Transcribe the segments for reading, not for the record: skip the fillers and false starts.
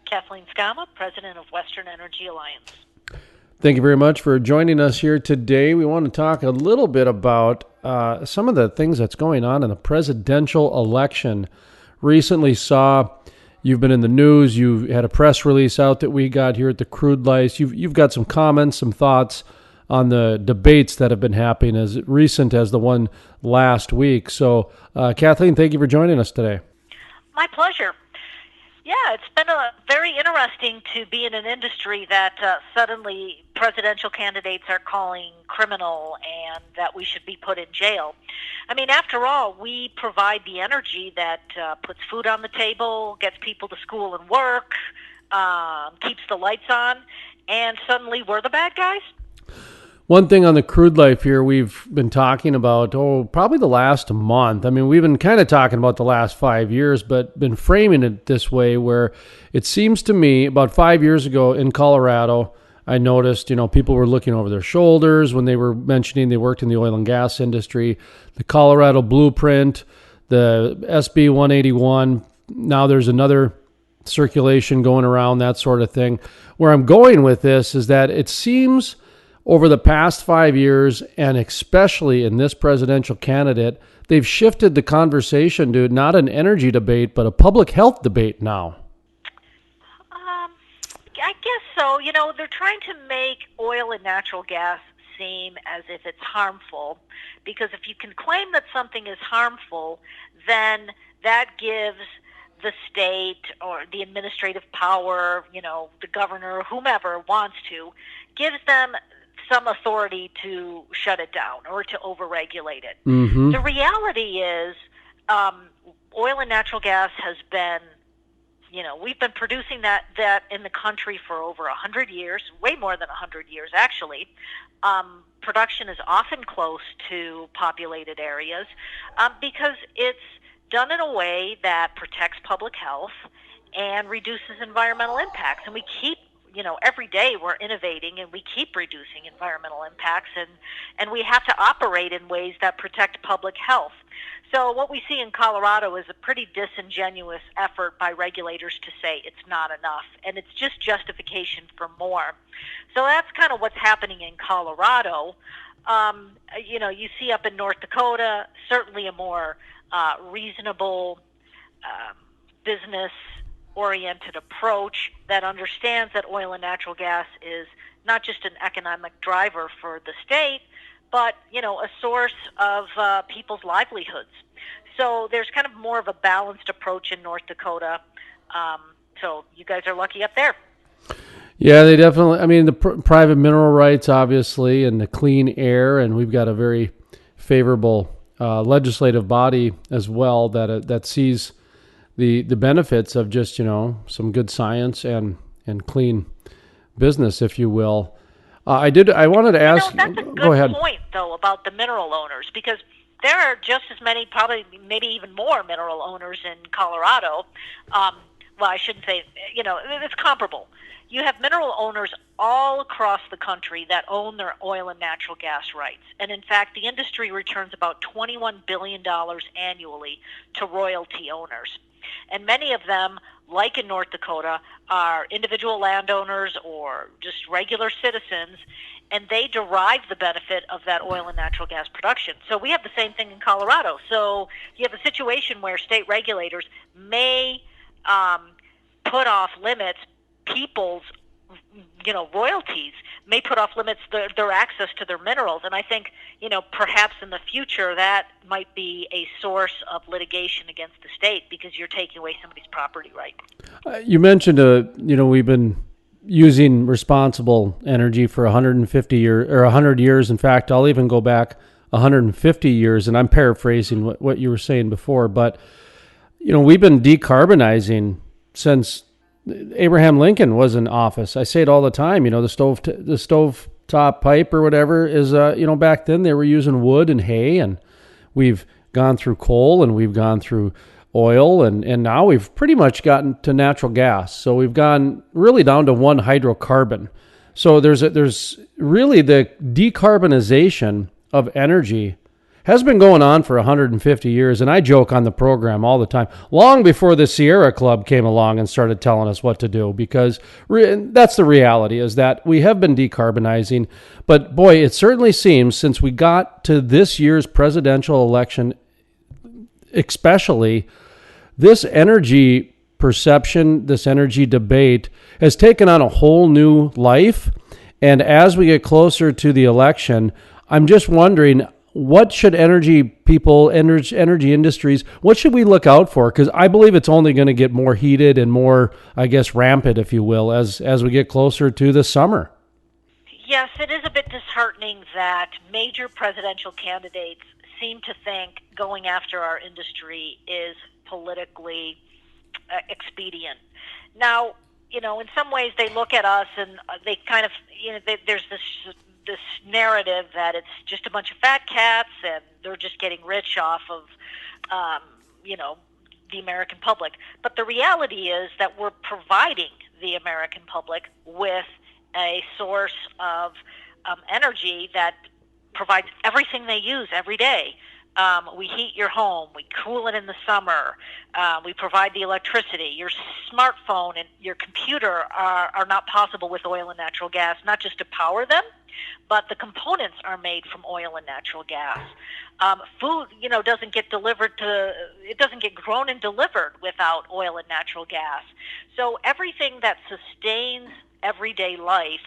Kathleen Sgamma, President of Western Energy Alliance. Thank you very much for joining us here today. We want to talk a little bit about some of the things that's going on in the presidential election. Recently saw, you've been in the news, you had a press release out that we got here at the Crude Lice. You've got some comments, some thoughts on the debates that have been happening as recent as the one last week. So, Kathleen, thank you for joining us today. My pleasure. Yeah, it's been very interesting to be in an industry that suddenly presidential candidates are calling criminal and that we should be put in jail. I mean, after all, we provide the energy that puts food on the table, gets people to school and work, keeps the lights on, and suddenly we're the bad guys? One thing on the Crude Life here we've been talking about, probably the last month. I mean, we've been kind of talking about the last 5 years, but been framing it this way where it seems to me about 5 years ago in Colorado, I noticed, people were looking over their shoulders when they were mentioning they worked in the oil and gas industry. The Colorado Blueprint, the SB 181, now there's another circulation going around, that sort of thing. Where I'm going with this is that it seems over the past 5 years, and especially in this presidential candidate, they've shifted the conversation to not an energy debate, but a public health debate now. I guess so. They're trying to make oil and natural gas seem as if it's harmful, because if you can claim that something is harmful, then that gives the state or the administrative power, the governor, whomever wants to, gives them some authority to shut it down or to overregulate it. Mm-hmm. The reality is oil and natural gas has been, we've been producing that in the country for over 100 years, way more than 100 years actually. Production is often close to populated areas because it's done in a way that protects public health and reduces environmental impacts. And we keep every day we're innovating and we keep reducing environmental impacts, and we have to operate in ways that protect public health. So what we see in Colorado is a pretty disingenuous effort by regulators to say it's not enough, and it's just justification for more. So that's kind of what's happening in Colorado. You see up in North Dakota, certainly a more reasonable business-oriented approach that understands that oil and natural gas is not just an economic driver for the state, but, a source of people's livelihoods. So there's kind of more of a balanced approach in North Dakota. So you guys are lucky up there. Yeah, they definitely, the private mineral rights, obviously, and the clean air, and we've got a very favorable legislative body as well that sees the benefits of just, some good science and clean business, if you will. I wanted to ask. That's a good go ahead. point, though, about the mineral owners, because there are just as many, probably maybe even more mineral owners in Colorado. Well, I shouldn't say, it's comparable. You have mineral owners all across the country that own their oil and natural gas rights. And in fact, the industry returns about $21 billion annually to royalty owners. And many of them, like in North Dakota, are individual landowners or just regular citizens, and they derive the benefit of that oil and natural gas production. So we have the same thing in Colorado. So you have a situation where state regulators may put off limits people's royalties, may put off limits their access to their minerals. And I think, perhaps in the future that might be a source of litigation against the state because you're taking away somebody's property right. You mentioned, we've been using responsible energy for 150 years or 100 years. In fact, I'll even go back 150 years, and I'm paraphrasing what you were saying before, but, we've been decarbonizing since Abraham Lincoln was in office. I say it all the time, the stove top pipe or whatever is, back then they were using wood and hay, and we've gone through coal and we've gone through oil, and now we've pretty much gotten to natural gas. So we've gone really down to one hydrocarbon. So there's really the decarbonization of energy has been going on for 150 years, and I joke on the program all the time, long before the Sierra Club came along and started telling us what to do, because that's the reality, is that we have been decarbonizing, but boy, it certainly seems since we got to this year's presidential election, especially, this energy perception, this energy debate has taken on a whole new life. And as we get closer to the election, I'm just wondering, what should energy people, energy industries, what should we look out for? Because I believe it's only going to get more heated and more, I guess, rampant, if you will, as we get closer to the summer. Yes, it is a bit disheartening that major presidential candidates seem to think going after our industry is politically expedient. Now, in some ways they look at us and they kind of, there's this narrative that it's just a bunch of fat cats and they're just getting rich off of, the American public. But the reality is that we're providing the American public with a source of energy that provides everything they use every day. We heat your home. We cool it in the summer. We provide the electricity. Your smartphone and your computer are not possible with oil and natural gas, not just to power them, but the components are made from oil and natural gas. Food, doesn't get grown and delivered without oil and natural gas. So everything that sustains everyday life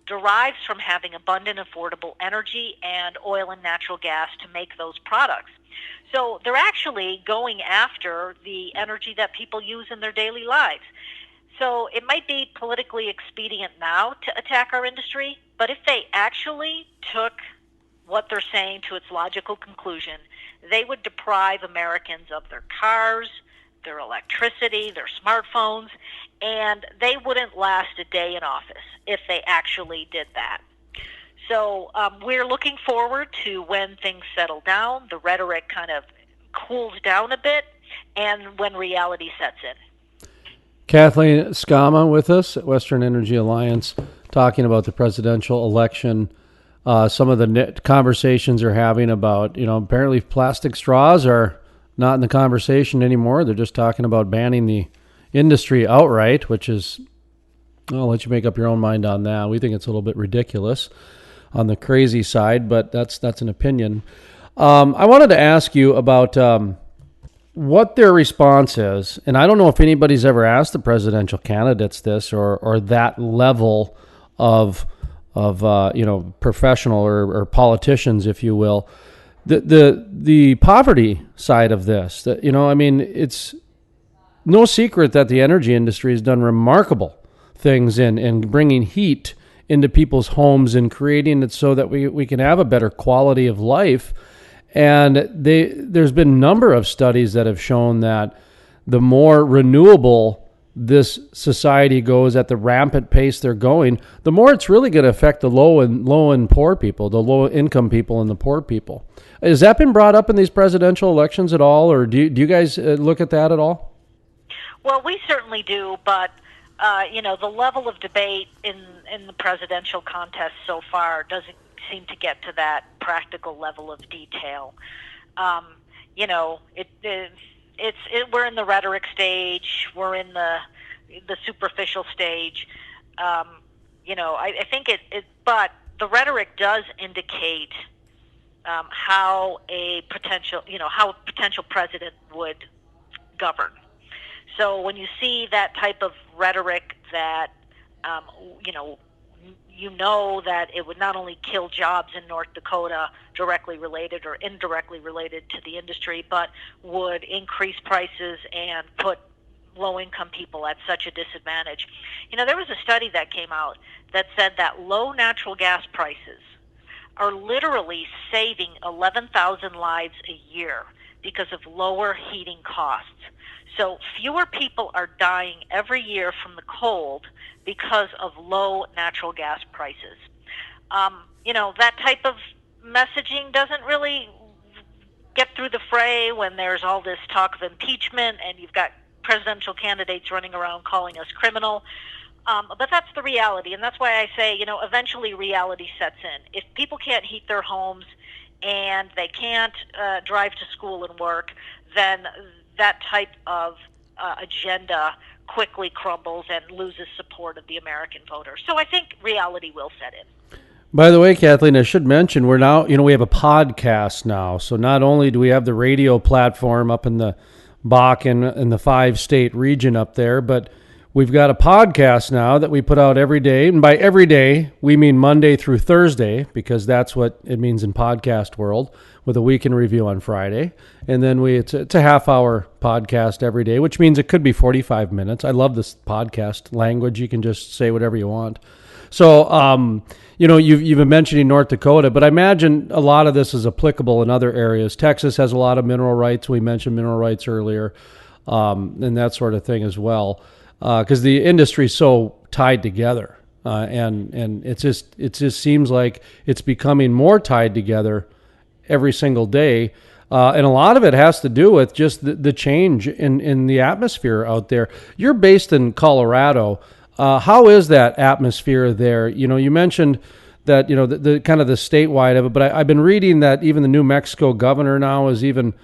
derives from having abundant, affordable energy and oil and natural gas to make those products. So they're actually going after the energy that people use in their daily lives. So it might be politically expedient now to attack our industry, but if they actually took what they're saying to its logical conclusion, they would deprive Americans of their cars, their electricity, their smartphones, and they wouldn't last a day in office if they actually did that. So we're looking forward to when things settle down, the rhetoric kind of cools down a bit, and when reality sets in. Kathleen Sgamma with us at Western Energy Alliance, talking about the presidential election. Some of the conversations are having about, apparently plastic straws are not in the conversation anymore. They're just talking about banning the industry outright, which is, I'll let you make up your own mind on that. We think it's a little bit ridiculous on the crazy side, but that's an opinion. I wanted to ask you about what their response is, and I don't know if anybody's ever asked the presidential candidates this or that level of professional or politicians, if you will. The poverty side of this, it's no secret that the energy industry has done remarkable things in bringing heat into people's homes and creating it so that we can have a better quality of life. And there's been a number of studies that have shown that the more renewable this society goes at the rampant pace they're going, the more it's really going to affect the low and poor people, the low income people and the poor people. Has that been brought up in these presidential elections at all, or do you guys look at that at all? Well, we certainly do, but the level of debate in the presidential contest so far doesn't seem to get to that practical level of detail. We're in the rhetoric stage. We're in the superficial stage. I think but the rhetoric does indicate how a potential president would govern. So when you see that type of rhetoric that, that it would not only kill jobs in North Dakota directly related or indirectly related to the industry, but would increase prices and put low-income people at such a disadvantage. There was a study that came out that said that low natural gas prices are literally saving 11,000 lives a year because of lower heating costs. So fewer people are dying every year from the cold because of low natural gas prices. That type of messaging doesn't really get through the fray when there's all this talk of impeachment and you've got presidential candidates running around calling us criminal. But that's the reality, and that's why I say, eventually reality sets in. If people can't heat their homes and they can't drive to school and work, then that type of agenda quickly crumbles and loses support of the American voter. So I think reality will set in. By the way, Kathleen, I should mention we're now, we have a podcast now. So not only do we have the radio platform up in the Bakken in the 5-state region up there, but we've got a podcast now that we put out every day. And by every day, we mean Monday through Thursday, because that's what it means in podcast world, with a week in review on Friday. And then it's a half-hour podcast every day, which means it could be 45 minutes. I love this podcast language. You can just say whatever you want. So, you've been mentioning North Dakota, but I imagine a lot of this is applicable in other areas. Texas has a lot of mineral rights. We mentioned mineral rights earlier, and that sort of thing as well, because the industry is so tied together, and it just seems like it's becoming more tied together every single day. And a lot of it has to do with just the change in the atmosphere out there. You're based in Colorado. How is that atmosphere there? You mentioned that, the kind of the statewide of it, but I've been reading that even the New Mexico governor now is even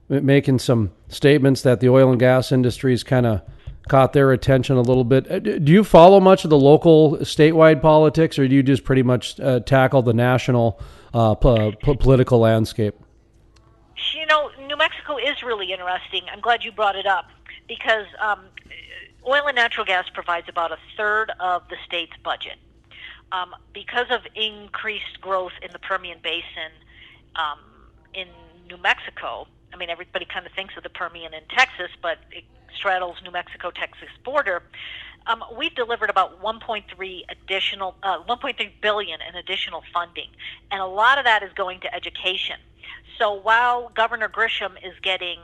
making some statements that the oil and gas industry's kind of caught their attention a little bit. Do you follow much of the local statewide politics, or do you just pretty much tackle the national political landscape? New Mexico is really interesting. I'm glad you brought it up, because oil and natural gas provides about a third of the state's budget. Because of increased growth in the Permian Basin in New Mexico, I mean, everybody kind of thinks of the Permian in Texas, but it straddles New Mexico-Texas border. We've delivered about 1.3 billion in additional funding, and a lot of that is going to education. So while Governor Grisham is getting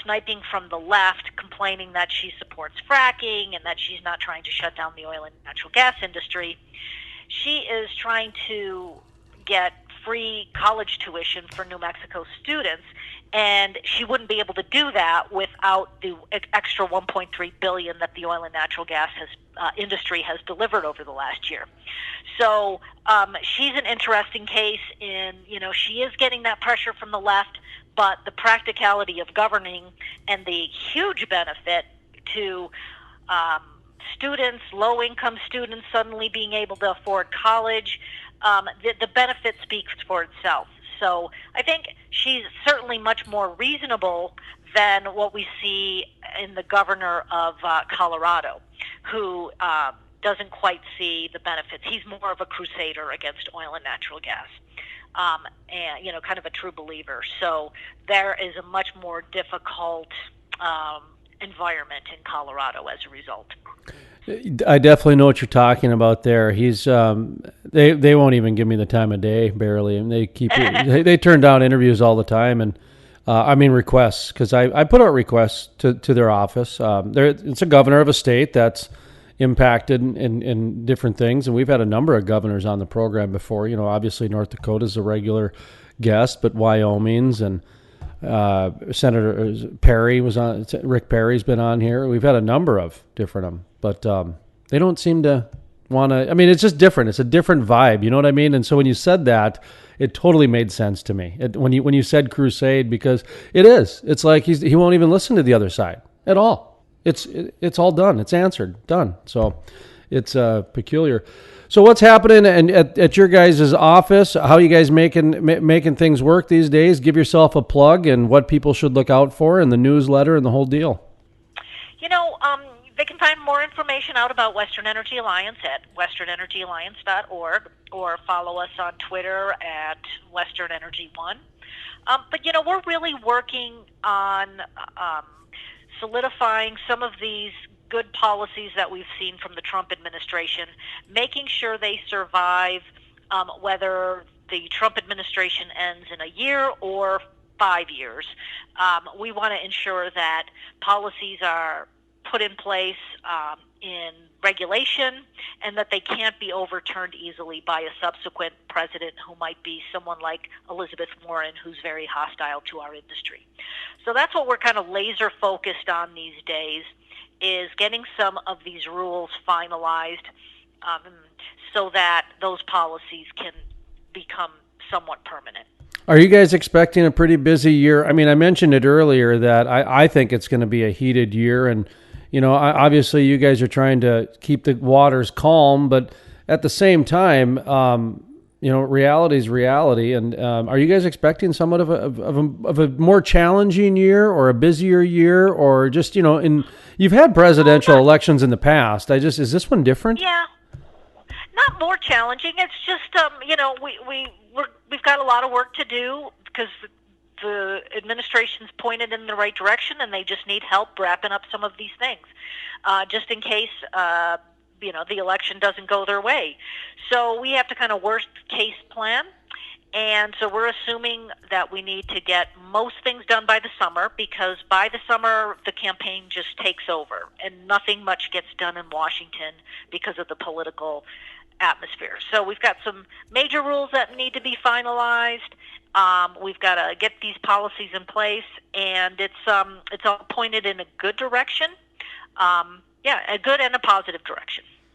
sniping from the left, complaining that she supports fracking and that she's not trying to shut down the oil and natural gas industry, she is trying to get free college tuition for New Mexico students, and she wouldn't be able to do that without the extra 1.3 billion that the oil and natural gas industry has delivered over the last year. So she's an interesting case in, she is getting that pressure from the left, but the practicality of governing and the huge benefit to students, low-income students suddenly being able to afford college, the benefit speaks for itself. So I think she's certainly much more reasonable than what we see in the governor of Colorado, who doesn't quite see the benefits. He's more of a crusader against oil and natural gas. And kind of a true believer. So there is a much more difficult environment in Colorado as a result. I definitely know what you're talking about there. He's they won't even give me the time of day, barely, and they keep they turn down interviews all the time, and requests, because I put out requests to their office. It's a governor of a state that's impacted in different things, and we've had a number of governors on the program before. Obviously North Dakota's a regular guest, but Wyoming's and Senator Perry was on. Rick Perry's been on here. We've had a number of different but they don't seem to want to. It's just different. It's a different vibe. You know what I mean? And so when you said that, it totally made sense to me. When you said crusade, because it is. It's like he won't even listen to the other side at all. It's all done. It's answered. Done. So it's peculiar. So what's happening at your guys' office? How are you guys making things work these days? Give yourself a plug and what people should look out for in the newsletter and the whole deal. They can find more information out about Western Energy Alliance at westernenergyalliance.org, or follow us on Twitter at Western Energy One. But we're really working on solidifying some of these good policies that we've seen from the Trump administration, making sure they survive, whether the Trump administration ends in a year or 5 years. We want to ensure that policies are put in place in regulation, and that they can't be overturned easily by a subsequent president who might be someone like Elizabeth Warren, who's very hostile to our industry. So that's what we're kind of laser focused on these days, is getting some of these rules finalized so that those policies can become somewhat permanent. Are you guys expecting a pretty busy year? I mean, I mentioned it earlier that I think it's going to be a heated year. And, obviously you guys are trying to keep the waters calm, but at the same time, reality is reality. And are you guys expecting somewhat of a more challenging year or a busier year, or just, you've had presidential elections in the past. Is this one different? Yeah. Not more challenging. It's just, we've got a lot of work to do because the administration's pointed in the right direction, and they just need help wrapping up some of these things, just in case, the election doesn't go their way. So we have to kind of worst case plan. And so we're assuming that we need to get most things done by the summer, because by the summer, the campaign just takes over and nothing much gets done in Washington because of the political atmosphere. So we've got some major rules that need to be finalized. We've got to get these policies in place, and it's all pointed in a good direction. A good and a positive direction.